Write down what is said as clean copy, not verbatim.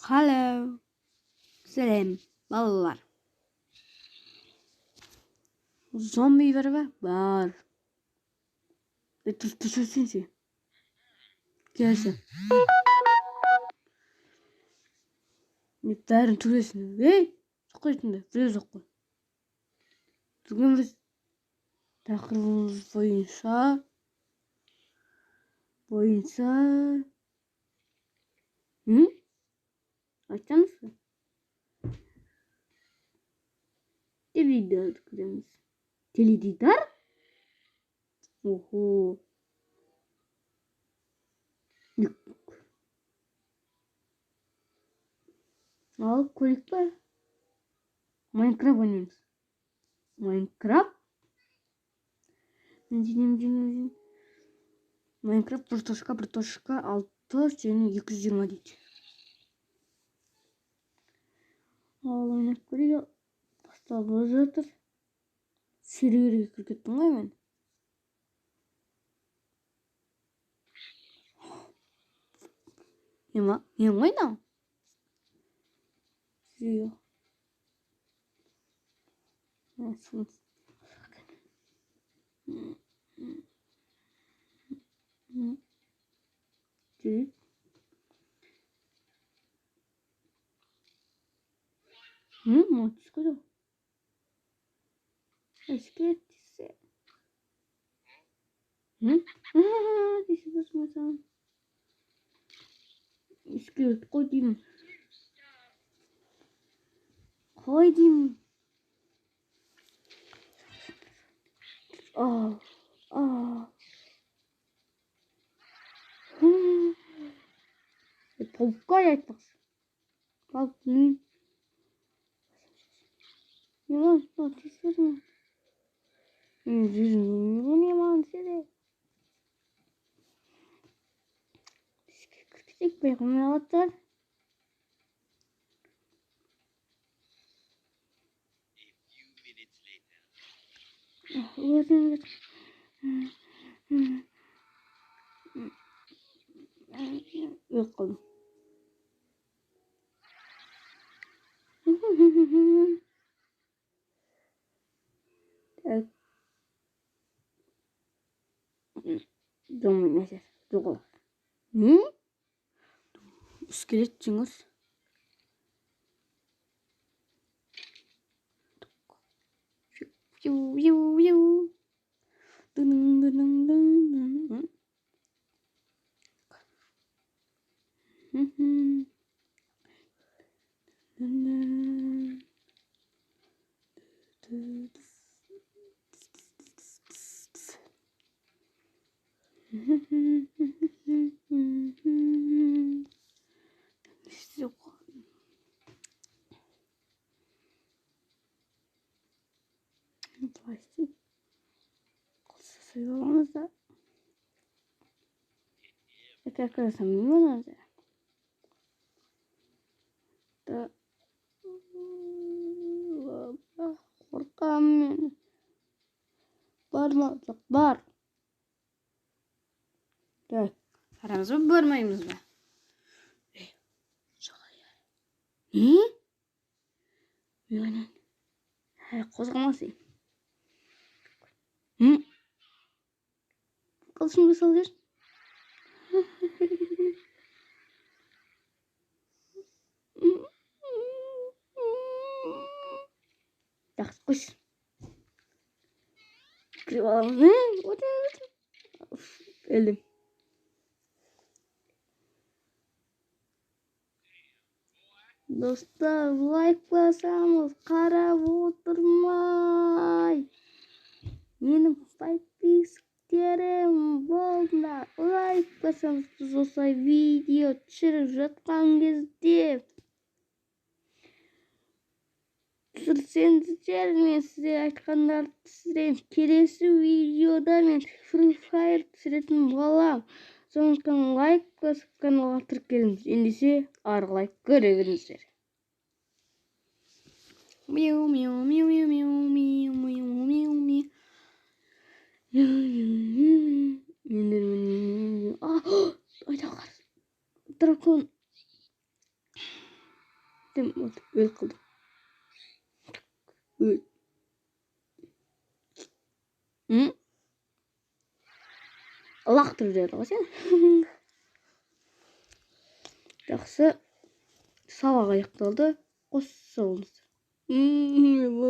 Halo. Selam ballar. Zombi var mı? Var. Düşünsene. Gelsin. Bәрін түресін. Ей! Соққайтынды. Біреу соққы. Бүгін біз тақырыбымыз бойынша айтсаңызшы. Теледидар көреміз. Теледидар? Охо. Ал көрейік па? Майнкрафт ойнаймыз. Майнкрафт? Майнкрафт 1.6 және 220 дейді. Ал ойнап көрейік. Басталып жатыр. Серверге кіріп кеттім ғой мен. Мен ойнам. Сервер. Жүрек. Матч қойды. Әскеттісі. Десі басмасам. Скелет қой деймін. Қой деймін. Тауыққа айтпақшы. Тауық не? Неғын, тестерін. Жүзін, не маған седе. Кірпесек байқын алаттар. Өзіңдер. Өк қалдым. Так. Думаю, нәсер. Жоғыл. Скелет жыңыз. Пластик. Сыйламызда. Как раз мимо надо. Да. Қорқам мен. Бар ма? Жоқ, бар. Так. Қарамыз ба, бармаймыз ба? Не? Қозғалмасың. Қылышымды сал жер. Жақсы қойш. Кіріп аламыз. Өлдім. Достар, лайк басамыз, қарап отырмай. Менің подписктерім болыңдар. Лайк басамыз, біз осылай видео түсіріп жатқан кезде. Түсірсеңіздер, мен сізге айтқандарды түсіремін. Келесі видеода мен Free Fire түсіретін болам. Сондықтан лайк басып каналға тіркеліңіз. Ендеше арғылай көріңіздер. Мяу мяу мяу мяу мяу мяу мяу мяу мяу. телефон dem өліп қалды. Лақтырып жіберді ғой сен. Жақсы, сабақ аяқталды. Қош болыңыздар.